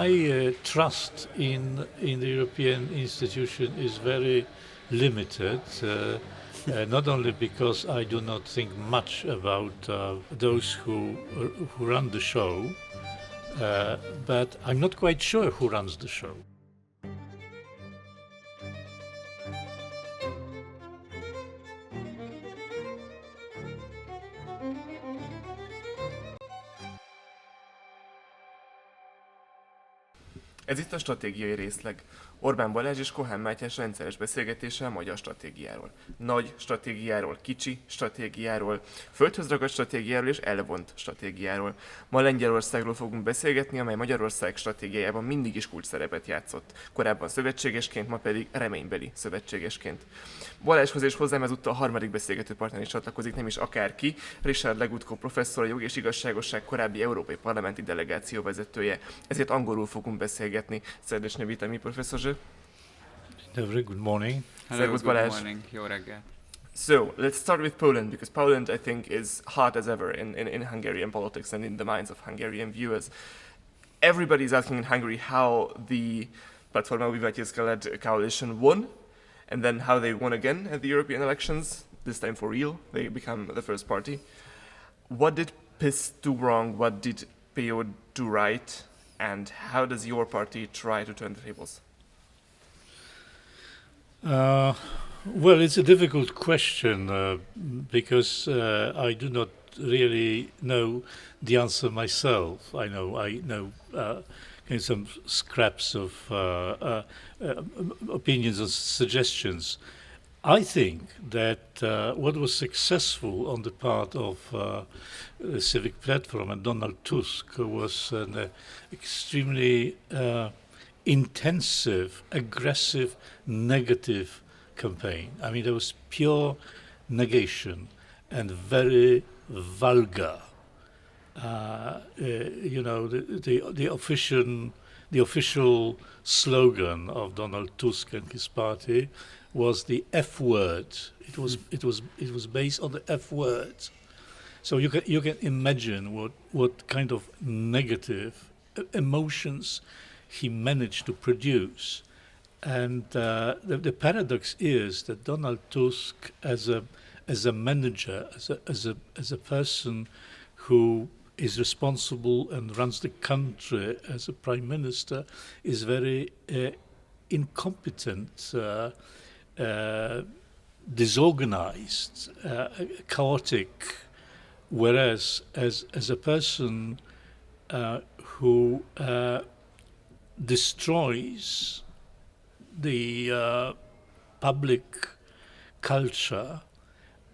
my trust in the European institution is very limited. Not only because I do not think much about those who run the show, but I'm not quite sure who runs the show. Ez itt a Stratégiai Részleg. Orbán Balázs és Kohán Mátyás rendszeres beszélgetése a magyar stratégiáról. Nagy stratégiáról, kicsi stratégiáról, földhözragadt stratégiáról és elvont stratégiáról. Ma Lengyelországról fogunk beszélgetni, amely Magyarország stratégiájában mindig is kulcsszerepet játszott. Korábban szövetségesként, ma pedig reménybeli szövetségesként. Balázshoz és hozzám ezúttal a harmadik beszélgető partner is csatlakozik, nem is akárki. Ryszard Legutko professzor, a jog és igazságosság korábbi európai parlamenti delegáció vezetője. Ezért angolul fogunk beszélgetni. Szerdecsne vítami, professzor. Very good morning. Hello, good morning. Jó reggel. So, let's start with Poland, because Poland, I think, is hot as ever in Hungarian politics and in the minds of Hungarian viewers. Everybody's asking in Hungary how the Platforma Obywatelska-led coalition won, and then how they won again at the European elections, this time for real. They become the first party. What did PiS do wrong? What did PO do right? And how does your party try to turn the tables? Well, it's a difficult question because I do not really know the answer myself. I know some scraps of opinions and suggestions. I think that what was successful on the part of the Civic Platform and Donald Tusk was an extremely intensive, aggressive, negative campaign. I mean, there was pure negation and very vulgar. The official slogan of Donald Tusk and his party was the F word. It was based on the F word. So you can imagine what kind of negative emotions he managed to produce. And the paradox is that Donald Tusk, as a manager, as a person who is responsible and runs the country as a prime minister, is very incompetent, disorganized, chaotic. Whereas as a person who destroys the public culture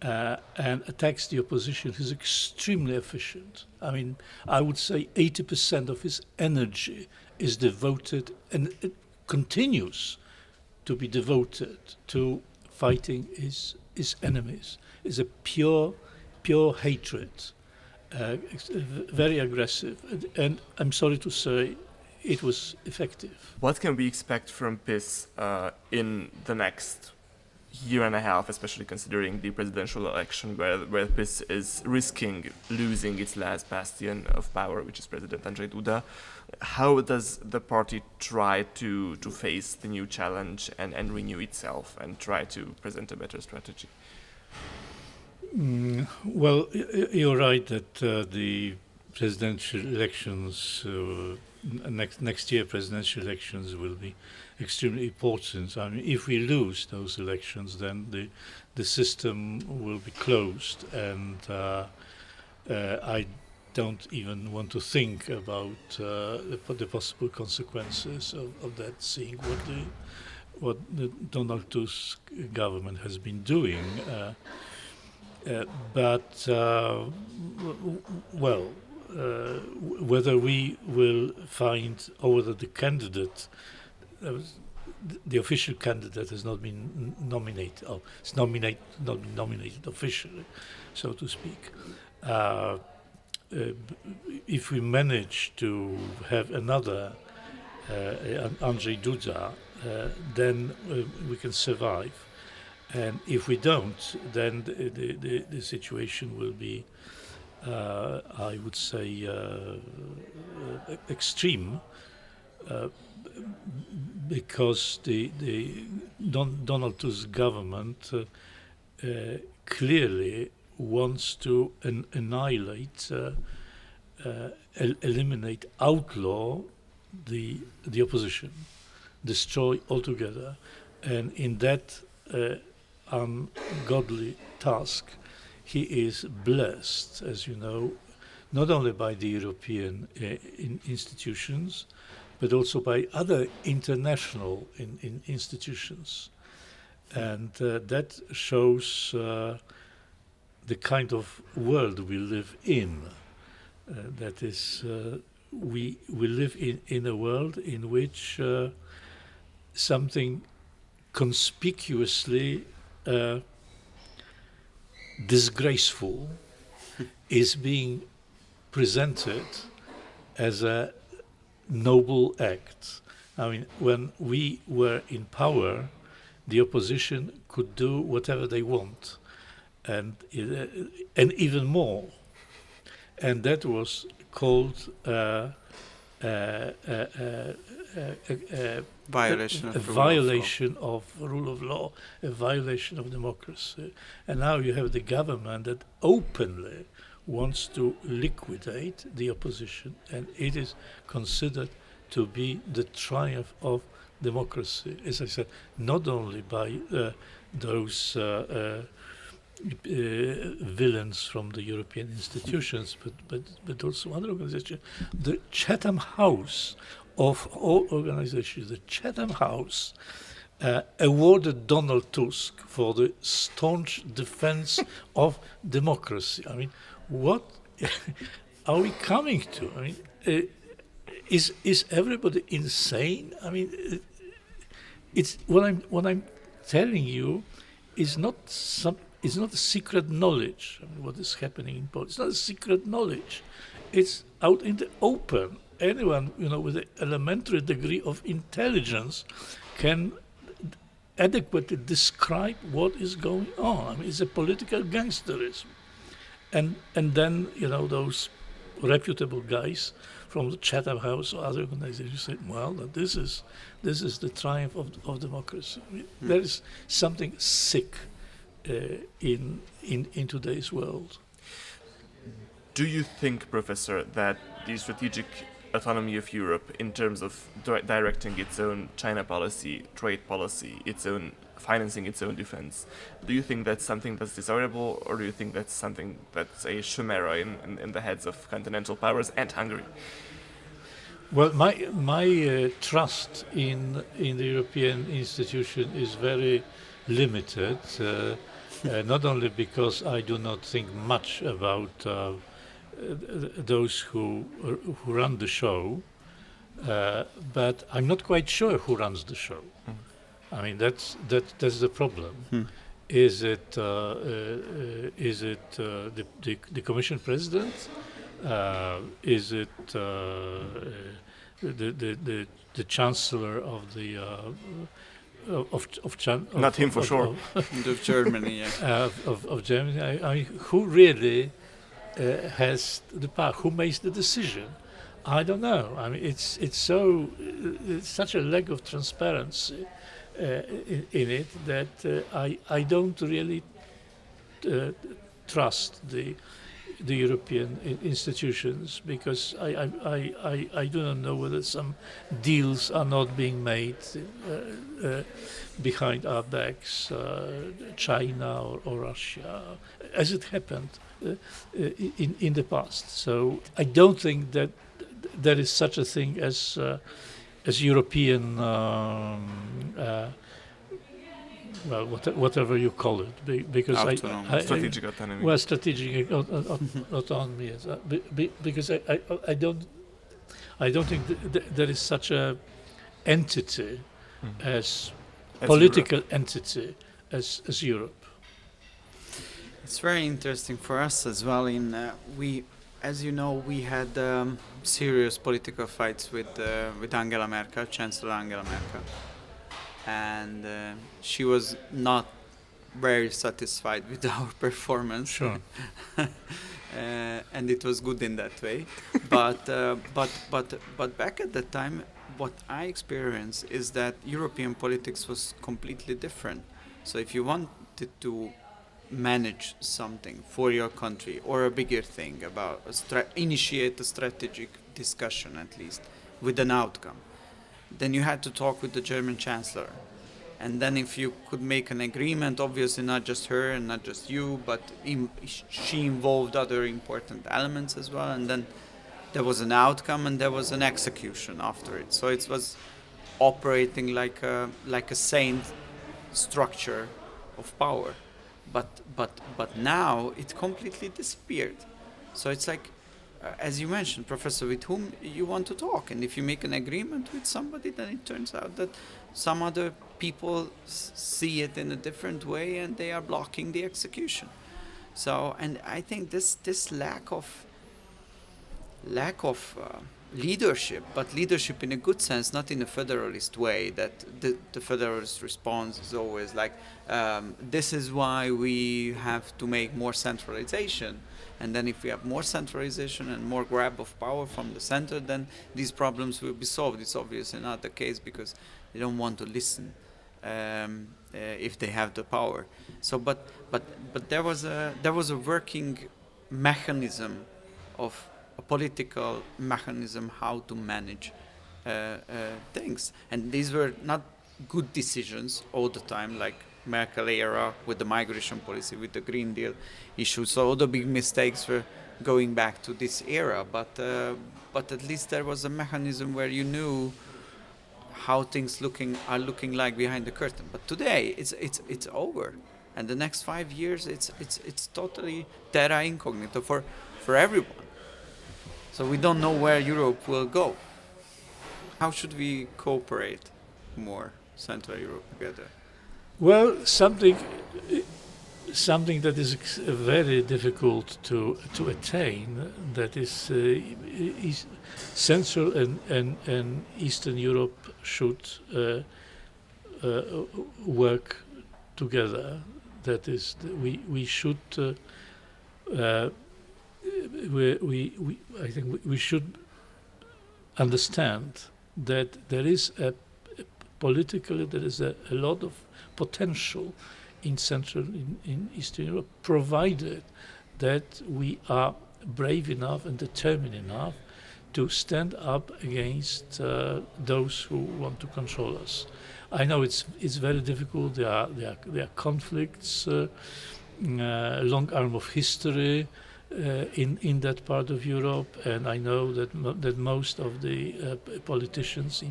and attacks the opposition, he's extremely efficient. I mean, I would say 80% of his energy is devoted, and it continues to be devoted to fighting his enemies. It's a pure hatred, very aggressive, and I'm sorry to say, it was effective. What can we expect from PiS in the next year and a half, especially considering the presidential election where PiS is risking losing its last bastion of power, which is President Andrzej Duda? How does the party try to face the new challenge and renew itself and try to present a better strategy? Well, you're right that the presidential elections, next year presidential elections will be extremely important. I mean, if we lose those elections, then the system will be closed, and I don't even want to think about the possible consequences of that, seeing what the Donald Tusk government has been doing. Whether we will find, or whether the candidate, the official candidate has not been nominated, or it's not nominated officially, so to speak. If we manage to have another Andrzej Duda, then we can survive. And if we don't, then the situation will be, I would say, extreme. because the Donald Tusk government clearly wants to annihilate, eliminate, outlaw the opposition, destroy altogether, and in that ungodly task, he is blessed, as you know, not only by the European institutions, but also by other international institutions. And that shows the kind of world we live in. That is, we live in a world in which something conspicuously disgraceful is being presented as a noble act. I mean, when we were in power, the opposition could do whatever they want, and even more. And that was called violation of rule of law, a violation of democracy. And now you have the government that openly wants to liquidate the opposition, and it is considered to be the triumph of democracy, as I said, not only by those villains from the European institutions, but also other organizations. The Chatham House of all organizations, the Chatham House, awarded Donald Tusk for the staunch defense of democracy. I mean, what are we coming to? I mean, is everybody insane? I mean, it's what I'm telling you is not a secret knowledge. I mean, what is happening in Poland? It's not a secret knowledge. It's out in the open. Anyone, with an elementary degree of intelligence can adequately describe what is going on. I mean, it's a political gangsterism. And then, those reputable guys from the Chatham House or other organizations say, well, this is the triumph of democracy. I mean, there is something sick in today's world. Do you think, Professor, that the strategic autonomy of Europe in terms of directing its own China policy, trade policy, its own financing its own defense, do you think that's something that's desirable, or do you think that's something that's a chimera in the heads of continental powers and Hungary? Well, my trust in the European institution is very limited, not only because I do not think much about those who run the show, but I'm not quite sure who runs the show. I mean, that's the problem. Is it the Commission President? Is it the Chancellor of the not him for sure. Of Germany, yeah. Of Germany. I mean, who really has the power? Who makes the decision? I don't know. I mean, it's such a lack of transparency in it that I don't really trust the European institutions, because I do not know whether some deals are not being made behind our backs, China or Russia, as it happened in the past. So I don't think that there is such a thing as European, well, whatever you call it, because strategic autonomy. Well, strategic autonomy, yes, because I don't think there is such a entity as political Europe. Entity as Europe. It's very interesting for us as well. As you know, we had serious political fights with Angela Merkel, Chancellor Angela Merkel, and she was not very satisfied with our performance. Sure. And it was good in that way. But back at that time, what I experienced is that European politics was completely different. So if you wanted to manage something for your country or a bigger thing about initiate a strategic discussion at least with an outcome, then you had to talk with the German Chancellor. And then if you could make an agreement, obviously not just her and not just you, but she involved other important elements as well, and then there was an outcome and there was an execution after it. So it was operating like a sane structure of power. But now it completely disappeared. So it's like, as you mentioned, Professor, with whom you want to talk, and if you make an agreement with somebody, then it turns out that some other people see it in a different way, and they are blocking the execution. So, and I think this lack of leadership, but leadership in a good sense, not in a federalist way, that the federalist response is always like, this is why we have to make more centralization, and then if we have more centralization and more grab of power from the center, then these problems will be solved. It's obviously not the case because they don't want to listen if they have the power. So, but there was a working mechanism of a political mechanism how to manage things, and these were not good decisions all the time, like Merkel era with the migration policy, with the Green Deal issue. So all the big mistakes were going back to this era, but at least there was a mechanism where you knew how things are looking like behind the curtain. But today it's over, and the next 5 years it's totally terra incognita for everyone. So we don't know where Europe will go. How should we cooperate more, Central Europe together? Well, something that is very difficult to attain, that is Central and Eastern Europe should work together. That is, we should. I think we should understand that there is politically there is a lot of potential in Central in Eastern Europe, provided that we are brave enough and determined enough to stand up against those who want to control us. I know it's very difficult. There are conflicts, long arm of history. In that part of Europe, and I know that most of the politicians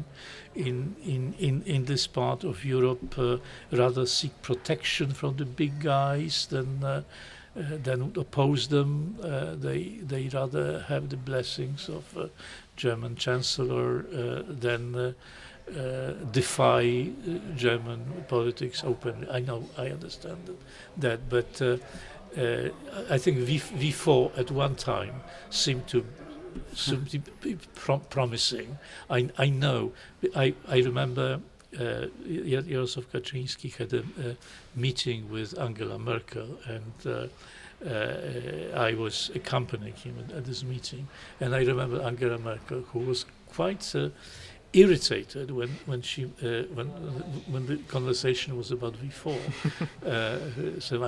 in this part of Europe rather seek protection from the big guys than oppose them. They rather have the blessings of German Chancellor than defy German politics openly. I understand that, but. I think V4 at one time seemed to be promising. I know. I remember Jarosław Kaczyński had a meeting with Angela Merkel, and I was accompanying him at this meeting. And I remember Angela Merkel, who was quite irritated when the conversation was about V4. So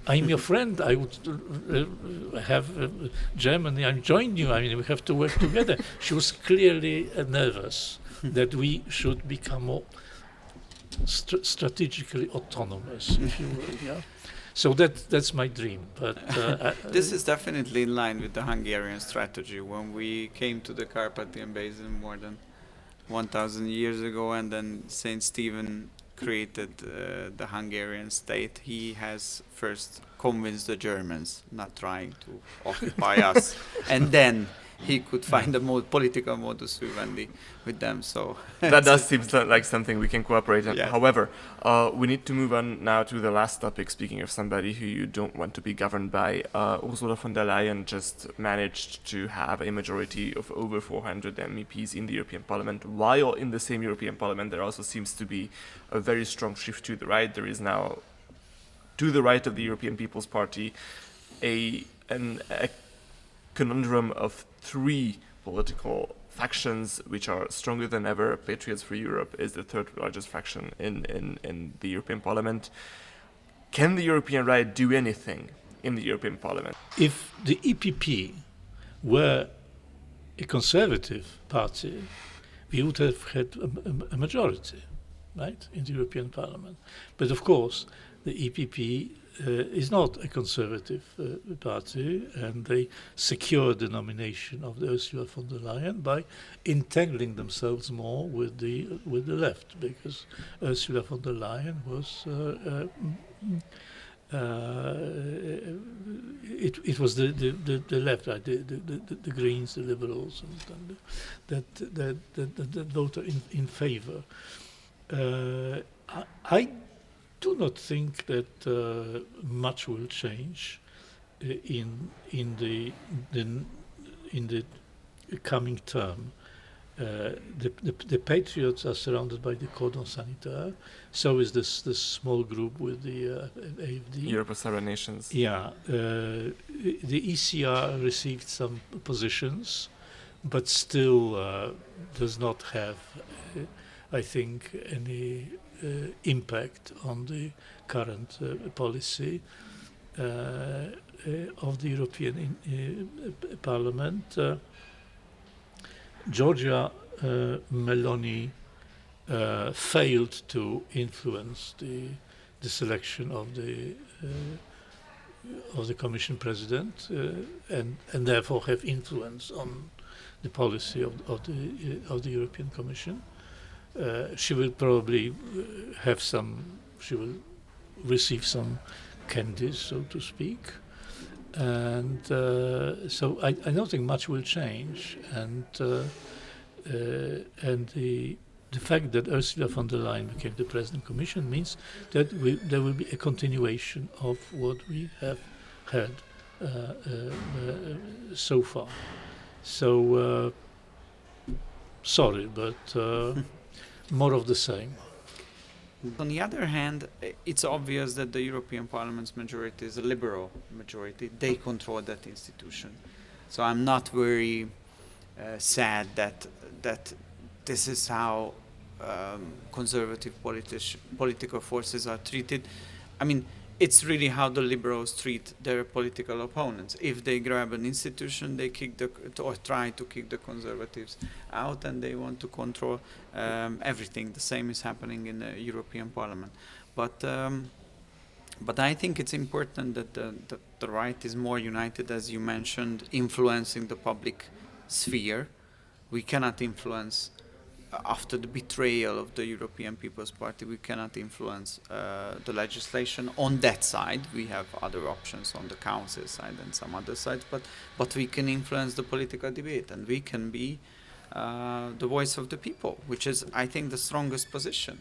I'm your friend. I would have Germany. I'm joining you. I mean, we have to work together. She was clearly nervous that we should become more strategically autonomous, if you will. Yeah. So that's my dream. But this is definitely in line with the Hungarian strategy. When we came to the Carpathian Basin more than 1,000 years ago, and then Saint Stephen created the Hungarian state, he has first convinced the Germans not trying to occupy us, and then he could find a political modus vivendi with them. So that does seem like something we can cooperate on. Yeah. However, we need to move on now to the last topic. Speaking of somebody who you don't want to be governed by, Ursula von der Leyen just managed to have a majority of over 400 MEPs in the European Parliament, while in the same European Parliament there also seems to be a very strong shift to the right. There is now, to the right of the European People's Party, a conundrum of three political factions which are stronger than ever. Patriots for Europe is the third largest faction in the European Parliament. Can the European right do anything in the European Parliament? If the EPP were a conservative party, we would have had a majority, right, in the European Parliament. But of course, the EPP is not a conservative party, and they secured the nomination of Ursula von der Leyen by entangling themselves more with the left, because Ursula von der Leyen was it was the left, right, the Greens, the Liberals, and that voted in favor. I do not think that much will change in the coming term. The Patriots are surrounded by the cordon sanitaire. So is this small group with the AFD. Europe of Sovereign Nations. Yeah, the ECR received some positions, but still does not have, I think, any impact on the current policy of the European Parliament. Giorgia Meloni failed to influence the selection of the Commission President, and therefore have influence on the policy of the European Commission. She will probably she will receive some candies, so to speak. And so I don't think much will change, and the fact that Ursula von der Leyen became the President Commission means that there will be a continuation of what we have had so far. So sorry, but more of the same. On the other hand, it's obvious that the European Parliament's majority is a liberal majority. They control that institution. So I'm not very sad that this is how conservative political forces are treated. I mean, it's really how the liberals treat their political opponents. If they grab an institution, they or try to kick the conservatives out, and they want to control everything. The same is happening in the European Parliament. But I think it's important that the right is more united, as you mentioned, influencing the public sphere. We cannot influence. After the betrayal of the European People's Party, we cannot influence the legislation on that side. We have other options on the council side and some other sides, but we can influence the political debate, and we can be the voice of the people, which is, I think, the strongest position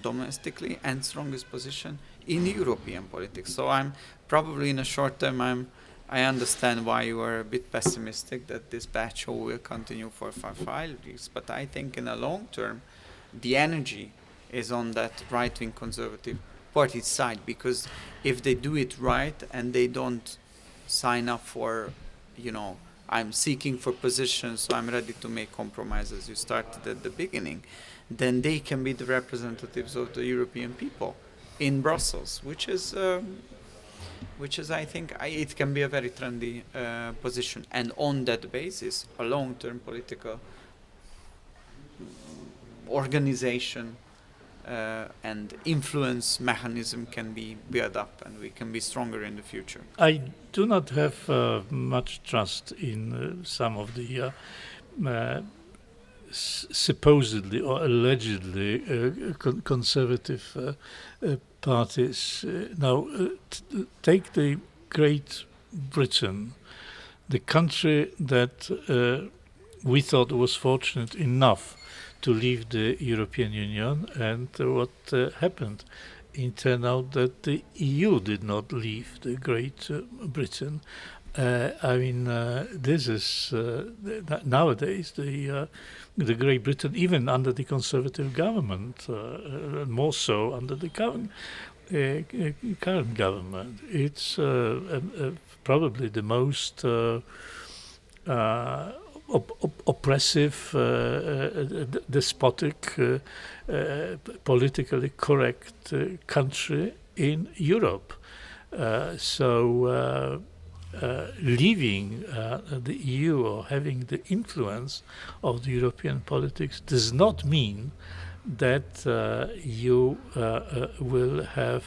domestically and strongest position in European politics. So I'm probably in a short term, I understand why you are a bit pessimistic that this battle will continue for 5 years, but I think in the long term, the energy is on that right-wing conservative party side, because if they do it right and they don't sign up for, I'm seeking for positions, so I'm ready to make compromises, you started at the beginning, then they can be the representatives of the European people in Brussels, which is I think, it can be a very trendy position. And on that basis, a long-term political organization and influence mechanism can be built up, and we can be stronger in the future. I do not have much trust in some of the supposedly or allegedly conservative parties. Now, take the Great Britain, the country that we thought was fortunate enough to leave the European Union, and what happened? It turned out that the EU did not leave the Great Britain. This is nowadays the Great Britain, even under the Conservative government, more so under the current government. It's probably the most oppressive, despotic, politically correct country in Europe. Leaving the EU or having the influence of the European politics does not mean that you will have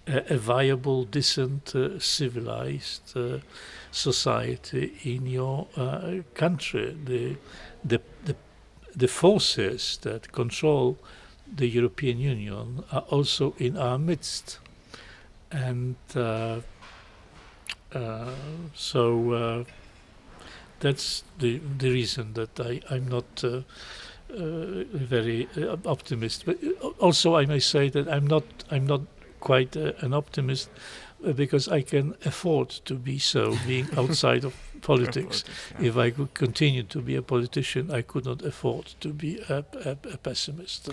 a viable, decent, civilized society in your country. The forces that control the European Union are also in our midst, and that's the reason that I'm not very optimist. But also, I may say that I'm not quite an optimist because I can afford to be so, being outside of politics. If I could continue to be a politician, I could not afford to be a pessimist.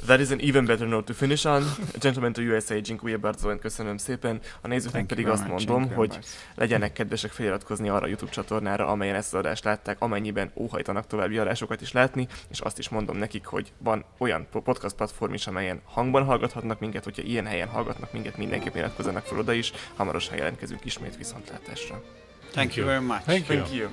That is an even better note to finish on. Gentlemen, to USA, dziękuję bardzo, köszönöm szépen. A nézőknek pedig azt mondom, hogy legyenek kedvesek feliratkozni arra a YouTube csatornára, amelyen ezt az adást látták, amennyiben óhajtanak további adásokat is látni, és azt is mondom nekik, hogy van olyan podcast platform is, amelyen hangban hallgathatnak minket, hogyha ilyen helyen hallgatnak minket, mindenképp iratkozzanak fel oda is. Hamarosan jelentkezünk ismét, viszontlátásra. Thank you very much. Thank you. Thank you.